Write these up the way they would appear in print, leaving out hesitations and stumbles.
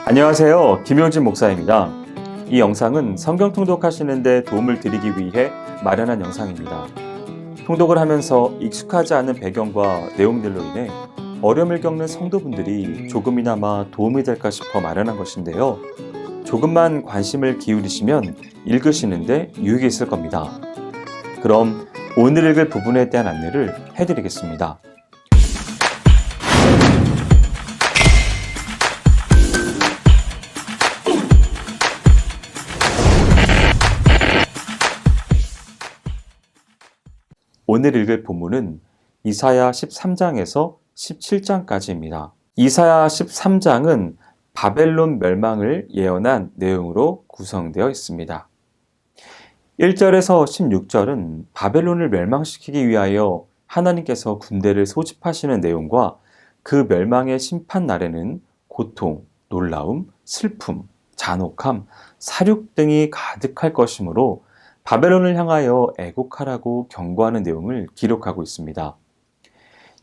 안녕하세요. 김용진 목사입니다. 이 영상은 성경 통독하시는 데 도움을 드리기 위해 마련한 영상입니다. 통독을 하면서 익숙하지 않은 배경과 내용들로 인해 어려움을 겪는 성도분들이 조금이나마 도움이 될까 싶어 마련한 것인데요. 조금만 관심을 기울이시면 읽으시는데 유익이 있을 겁니다. 그럼 오늘 읽을 부분에 대한 안내를 해드리겠습니다. 오늘 읽을 본문은 이사야 13장에서 17장까지입니다. 이사야 13장은 바벨론 멸망을 예언한 내용으로 구성되어 있습니다. 1절에서 16절은 바벨론을 멸망시키기 위하여 하나님께서 군대를 소집하시는 내용과 그 멸망의 심판 날에는 고통, 놀라움, 슬픔, 잔혹함, 사륙 등이 가득할 것이므로 바벨론을 향하여 애곡하라고 경고하는 내용을 기록하고 있습니다.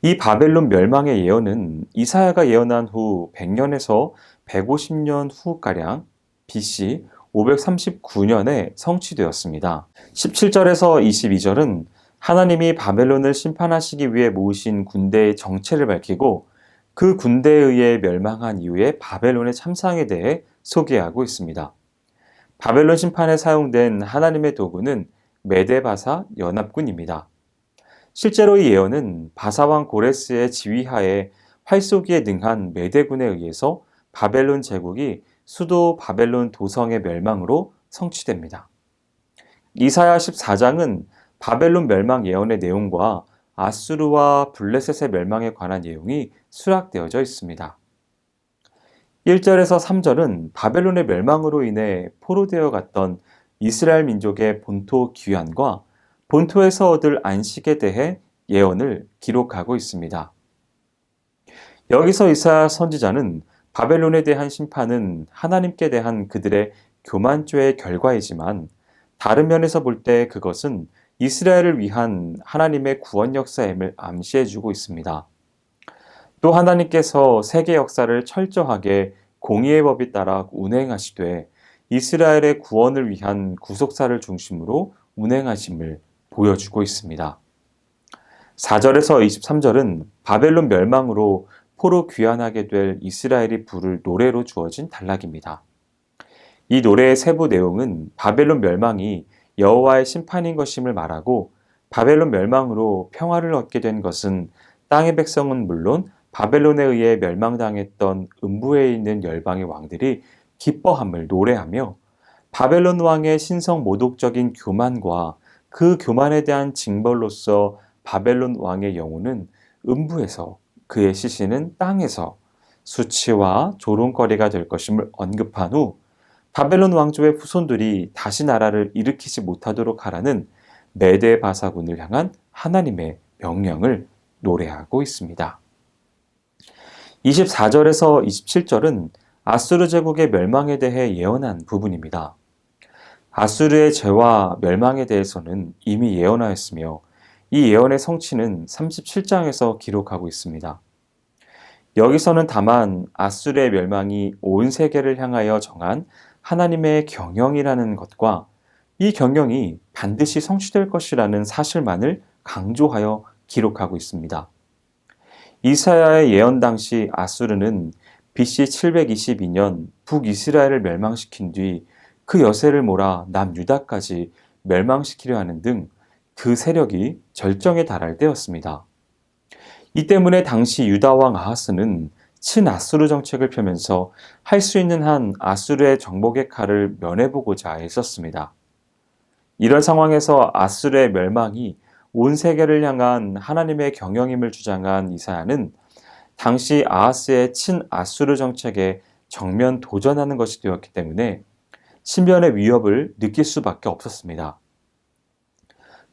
이 바벨론 멸망의 예언은 이사야가 예언한 후 100년에서 150년 후가량 BC 539년에 성취되었습니다. 17절에서 22절은 하나님이 바벨론을 심판하시기 위해 모으신 군대의 정체를 밝히고 그 군대에 의해 멸망한 이후의 바벨론의 참상에 대해 소개하고 있습니다. 바벨론 심판에 사용된 하나님의 도구는 메데바사 연합군입니다. 실제로 이 예언은 바사왕 고레스의 지휘하에 활쏘기에 능한 메대군에 의해서 바벨론 제국이 수도 바벨론 도성의 멸망으로 성취됩니다. 이사야 14장은 바벨론 멸망 예언의 내용과 아수르와 블레셋의 멸망에 관한 내용이 수락되어져 있습니다. 1절에서 3절은 바벨론의 멸망으로 인해 포로되어 갔던 이스라엘 민족의 본토 귀환과 본토에서 얻을 안식에 대해 예언을 기록하고 있습니다. 여기서 이사야 선지자는 바벨론에 대한 심판은 하나님께 대한 그들의 교만죄의 결과이지만 다른 면에서 볼 때 그것은 이스라엘을 위한 하나님의 구원 역사임을 암시해주고 있습니다. 또 하나님께서 세계 역사를 철저하게 공의의 법에 따라 운행하시되 이스라엘의 구원을 위한 구속사를 중심으로 운행하심을 보여주고 있습니다. 4절에서 23절은 바벨론 멸망으로 포로 귀환하게 될 이스라엘이 부를 노래로 주어진 단락입니다. 이 노래의 세부 내용은 바벨론 멸망이 여호와의 심판인 것임을 말하고 바벨론 멸망으로 평화를 얻게 된 것은 땅의 백성은 물론 바벨론에 의해 멸망당했던 음부에 있는 열방의 왕들이 기뻐함을 노래하며 바벨론 왕의 신성 모독적인 교만과 그 교만에 대한 징벌로서 바벨론 왕의 영혼은 음부에서 그의 시신은 땅에서 수치와 조롱거리가 될 것임을 언급한 후 바벨론 왕조의 후손들이 다시 나라를 일으키지 못하도록 하라는 메데 바사군을 향한 하나님의 명령을 노래하고 있습니다. 24절에서 27절은 아수르 제국의 멸망에 대해 예언한 부분입니다. 아수르의 죄와 멸망에 대해서는 이미 예언하였으며 이 예언의 성취는 37장에서 기록하고 있습니다. 여기서는 다만 아수르의 멸망이 온 세계를 향하여 정한 하나님의 경영이라는 것과 이 경영이 반드시 성취될 것이라는 사실만을 강조하여 기록하고 있습니다. 이사야의 예언 당시 아수르는 BC 722년 북이스라엘을 멸망시킨 뒤 그 여세를 몰아 남유다까지 멸망시키려 하는 등 그 세력이 절정에 달할 때였습니다. 이 때문에 당시 유다 왕 아하스는 친아수르 정책을 펴면서 할 수 있는 한 아수르의 정복의 칼을 면해보고자 했었습니다. 이런 상황에서 아수르의 멸망이 온 세계를 향한 하나님의 경영임을 주장한 이사야는 당시 아하스의 친아수르 정책에 정면 도전하는 것이 되었기 때문에 신변의 위협을 느낄 수밖에 없었습니다.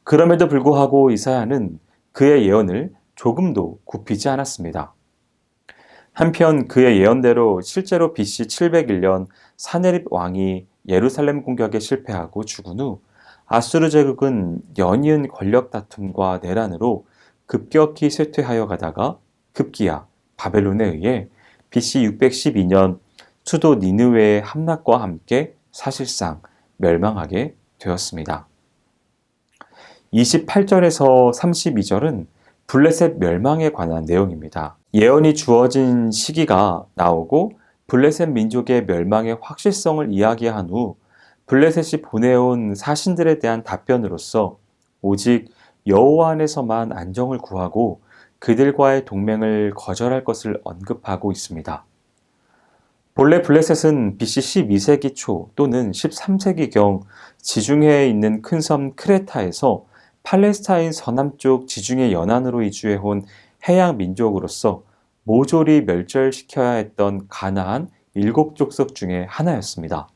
그럼에도 불구하고 이사야는 그의 예언을 조금도 굽히지 않았습니다. 한편 그의 예언대로 실제로 BC 701년 사네립 왕이 예루살렘 공격에 실패하고 죽은 후 아수르 제국은 연이은 권력 다툼과 내란으로 급격히 쇠퇴하여 가다가 급기야 바벨론에 의해 BC 612년 수도 니느웨의 함락과 함께 사실상 멸망하게 되었습니다. 28절에서 32절은 블레셋 멸망에 관한 내용입니다. 예언이 주어진 시기가 나오고 블레셋 민족의 멸망의 확실성을 이야기한 후 블레셋이 보내온 사신들에 대한 답변으로서 오직 여호와 안에서만 안정을 구하고 그들과의 동맹을 거절할 것을 언급하고 있습니다. 본래 블레셋은 BC 12세기 초 또는 13세기경 지중해에 있는 큰 섬 크레타에서 팔레스타인 서남쪽 지중해 연안으로 이주해온 해양 민족으로서 모조리 멸절시켜야 했던 가나안 7족속 중에 하나였습니다.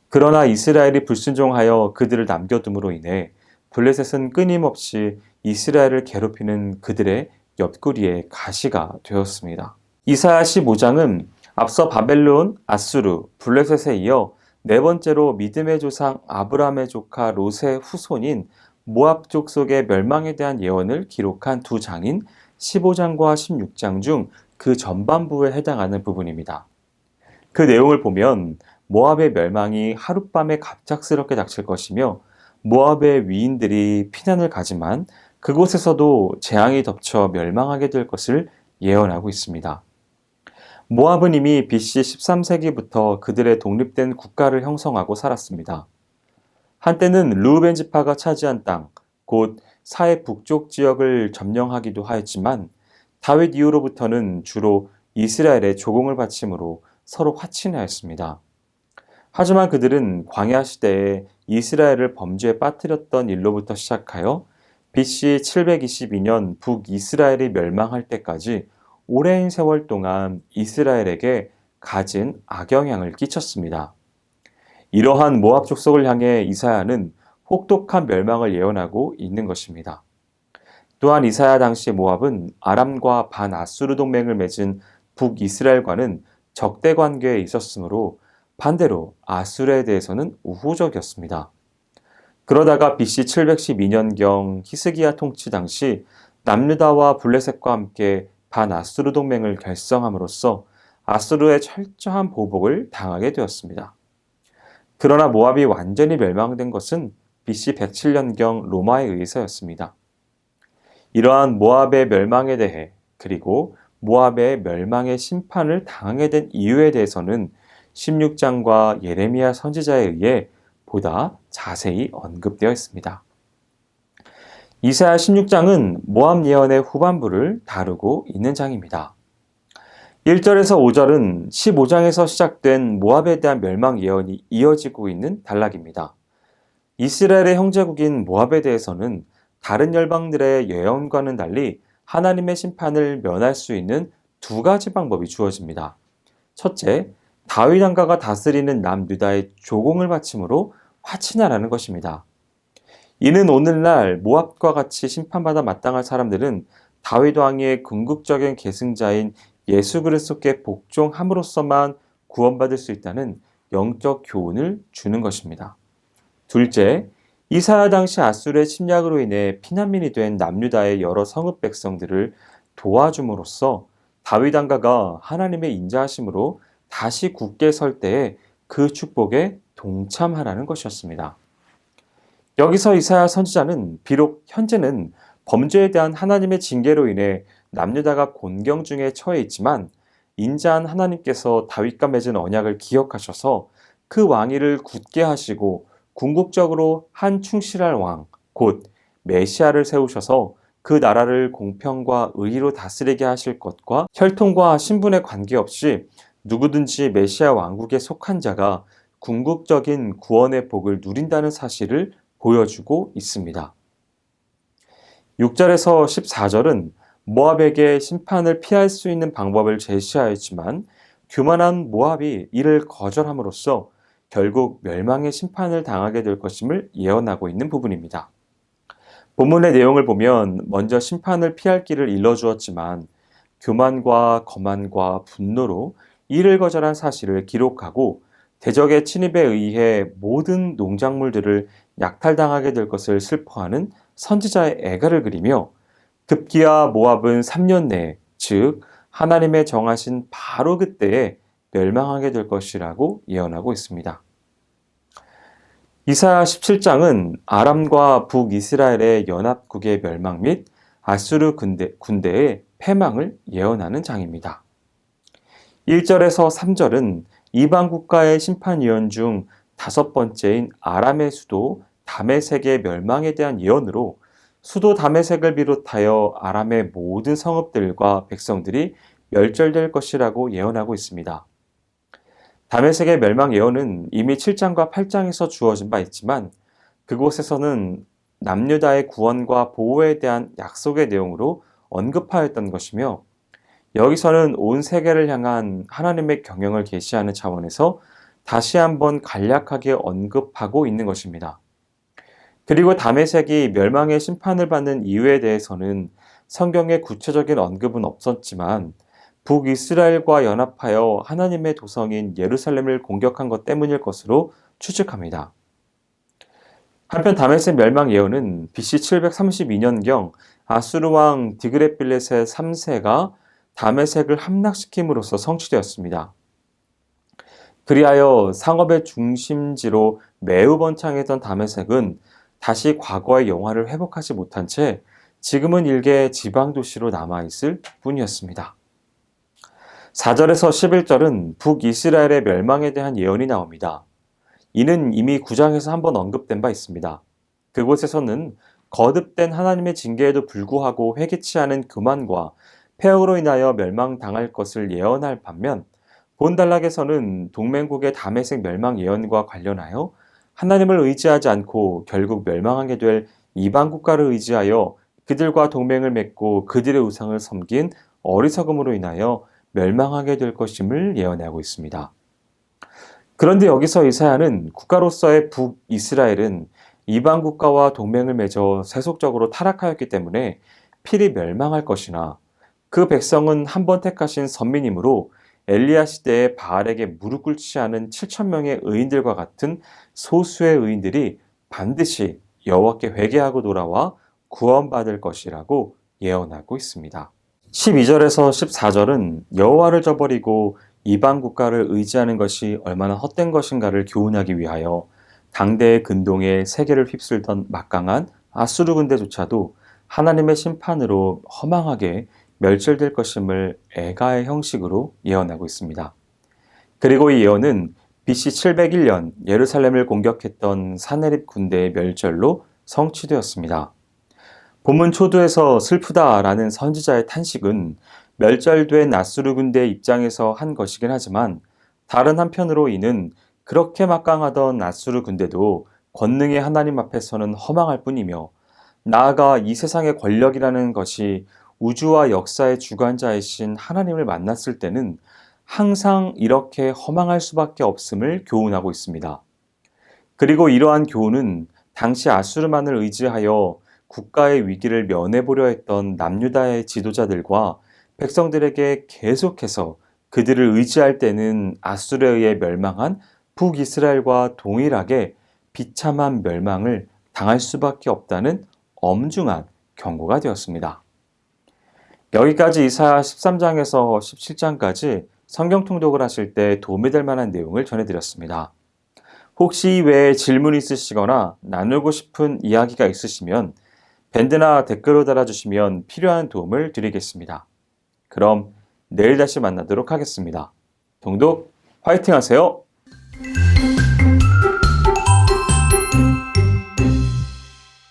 그러나 이스라엘이 불순종하여 그들을 남겨둠으로 인해 블레셋은 끊임없이 이스라엘을 괴롭히는 그들의 옆구리에 가시가 되었습니다. 이사야 15장은 앞서 바벨론, 아수르, 블레셋에 이어 네 번째로 믿음의 조상 아브라함의 조카 롯의 후손인 모압 족속의 멸망에 대한 예언을 기록한 두 장인 15장과 16장 중 그 전반부에 해당하는 부분입니다. 그 내용을 보면 모압의 멸망이 하룻밤에 갑작스럽게 닥칠 것이며 모압의 위인들이 피난을 가지만 그곳에서도 재앙이 덮쳐 멸망하게 될 것을 예언하고 있습니다. 모압은 이미 BC 13세기부터 그들의 독립된 국가를 형성하고 살았습니다. 한때는 르우벤 지파가 차지한 땅, 곧 사해 북쪽 지역을 점령하기도 하였지만 다윗 이후로부터는 주로 이스라엘의 조공을 바침으로 서로 화친하였습니다. 하지만 그들은 광야 시대에 이스라엘을 범죄에 빠뜨렸던 일로부터 시작하여 BC 722년 북이스라엘이 멸망할 때까지 오랜 세월 동안 이스라엘에게 갖은 악영향을 끼쳤습니다. 이러한 모압 족속을 향해 이사야는 혹독한 멸망을 예언하고 있는 것입니다. 또한 이사야 당시 모압은 아람과 반아수르 동맹을 맺은 북이스라엘과는 적대 관계에 있었으므로 반대로 아수르에 대해서는 우호적이었습니다. 그러다가 BC 712년경 히스기야 통치 당시 남유다와 블레셋과 함께 반아수르 동맹을 결성함으로써 아수르의 철저한 보복을 당하게 되었습니다. 그러나 모압이 완전히 멸망된 것은 BC 107년경 로마에 의해서였습니다. 이러한 모압의 멸망에 대해 그리고 모압의 멸망의 심판을 당하게 된 이유에 대해서는 16장과 예레미야 선지자에 의해 보다 자세히 언급되어 있습니다. 이사야 16장은 모압 예언의 후반부를 다루고 있는 장입니다. 1절에서 5절은 15장에서 시작된 모압에 대한 멸망 예언이 이어지고 있는 단락입니다. 이스라엘의 형제국인 모압에 대해서는 다른 열방들의 예언과는 달리 하나님의 심판을 면할 수 있는 두 가지 방법이 주어집니다. 첫째, 다윗 왕가가 다스리는 남유다의 조공을 바침으로 화친하라는 것입니다. 이는 오늘날 모압과 같이 심판받아 마땅할 사람들은 다윗 왕의 궁극적인 계승자인 예수 그리스도께 복종함으로써만 구원받을 수 있다는 영적 교훈을 주는 것입니다. 둘째, 이사야 당시 아수르의 침략으로 인해 피난민이 된 남유다의 여러 성읍 백성들을 도와줌으로써 다윗 왕가가 하나님의 인자하심으로 다시 굳게 설 때에 그 축복에 동참하라는 것이었습니다. 여기서 이사야 선지자는 비록 현재는 범죄에 대한 하나님의 징계로 인해 남유다가 곤경 중에 처해 있지만 인자한 하나님께서 다윗과 맺은 언약을 기억하셔서 그 왕위를 굳게 하시고 궁극적으로 한 충실할 왕, 곧 메시아를 세우셔서 그 나라를 공평과 의의로 다스리게 하실 것과 혈통과 신분에 관계없이 누구든지 메시아 왕국에 속한 자가 궁극적인 구원의 복을 누린다는 사실을 보여주고 있습니다. 6절에서 14절은 모압에게 심판을 피할 수 있는 방법을 제시하였지만 교만한 모압이 이를 거절함으로써 결국 멸망의 심판을 당하게 될 것임을 예언하고 있는 부분입니다. 본문의 내용을 보면 먼저 심판을 피할 길을 일러주었지만 교만과 거만과 분노로 이를 거절한 사실을 기록하고 대적의 침입에 의해 모든 농작물들을 약탈당하게 될 것을 슬퍼하는 선지자의 애가를 그리며 급기야 모압은 3년 내에 즉 하나님의 정하신 바로 그때에 멸망하게 될 것이라고 예언하고 있습니다. 이사야 17장은 아람과 북이스라엘의 연합국의 멸망 및 아수르 군대의 패망을 예언하는 장입니다. 1절에서 3절은 이방 국가의 심판 예언 중 5번째인 아람의 수도 다메섹의 멸망에 대한 예언으로 수도 다메섹을 비롯하여 아람의 모든 성읍들과 백성들이 멸절될 것이라고 예언하고 있습니다. 다메섹의 멸망 예언은 이미 7장과 8장에서 주어진 바 있지만 그곳에서는 남유다의 구원과 보호에 대한 약속의 내용으로 언급하였던 것이며 여기서는 온 세계를 향한 하나님의 경영을 계시하는 차원에서 다시 한번 간략하게 언급하고 있는 것입니다. 그리고 다메섹이 멸망의 심판을 받는 이유에 대해서는 성경에 구체적인 언급은 없었지만 북이스라엘과 연합하여 하나님의 도성인 예루살렘을 공격한 것 때문일 것으로 추측합니다. 한편 다메섹 멸망 예언은 BC 732년경 아수르 왕 디그레필레셋 3세가 다메섹을 함락시킴으로써 성취되었습니다. 그리하여 상업의 중심지로 매우 번창했던 다메섹은 다시 과거의 영화를 회복하지 못한 채 지금은 일개 지방도시로 남아있을 뿐이었습니다. 4절에서 11절은 북이스라엘의 멸망에 대한 예언이 나옵니다. 이는 이미 9장에서 한번 언급된 바 있습니다. 그곳에서는 거듭된 하나님의 징계에도 불구하고 회개치 않은 교만과 폐역으로 인하여 멸망당할 것을 예언할 반면 본단락에서는 동맹국의 다메섹 멸망 예언과 관련하여 하나님을 의지하지 않고 결국 멸망하게 될 이방 국가를 의지하여 그들과 동맹을 맺고 그들의 우상을 섬긴 어리석음으로 인하여 멸망하게 될 것임을 예언하고 있습니다. 그런데 여기서 이사야는 국가로서의 북이스라엘은 이방 국가와 동맹을 맺어 세속적으로 타락하였기 때문에 필히 멸망할 것이나 그 백성은 한번 택하신 선민이므로 엘리야 시대에 바알에게 무릎 꿇지 않은 7,000명의 의인들과 같은 소수의 의인들이 반드시 여호와께 회개하고 돌아와 구원받을 것이라고 예언하고 있습니다. 12절에서 14절은 여호와를 저버리고 이방 국가를 의지하는 것이 얼마나 헛된 것인가를 교훈하기 위하여 당대의 근동에 세계를 휩쓸던 막강한 아수르 군대조차도 하나님의 심판으로 허망하게 멸절될 것임을 애가의 형식으로 예언하고 있습니다. 그리고 이 예언은 BC 701년 예루살렘을 공격했던 사네립 군대의 멸절로 성취되었습니다. 본문 초두에서 슬프다라는 선지자의 탄식은 멸절된 아수르 군대의 입장에서 한 것이긴 하지만 다른 한편으로 이는 그렇게 막강하던 아수르 군대도 권능의 하나님 앞에서는 허망할 뿐이며 나아가 이 세상의 권력이라는 것이 우주와 역사의 주관자이신 하나님을 만났을 때는 항상 이렇게 허망할 수밖에 없음을 교훈하고 있습니다. 그리고 이러한 교훈은 당시 아수르만을 의지하여 국가의 위기를 면해보려 했던 남유다의 지도자들과 백성들에게 계속해서 그들을 의지할 때는 아수르에 의해 멸망한 북이스라엘과 동일하게 비참한 멸망을 당할 수밖에 없다는 엄중한 경고가 되었습니다. 여기까지 이사야 13장에서 17장까지 성경 통독을 하실 때 도움이 될 만한 내용을 전해드렸습니다. 혹시 이 외에 질문 있으시거나 나누고 싶은 이야기가 있으시면 밴드나 댓글로 달아주시면 필요한 도움을 드리겠습니다. 그럼 내일 다시 만나도록 하겠습니다. 동독 화이팅 하세요!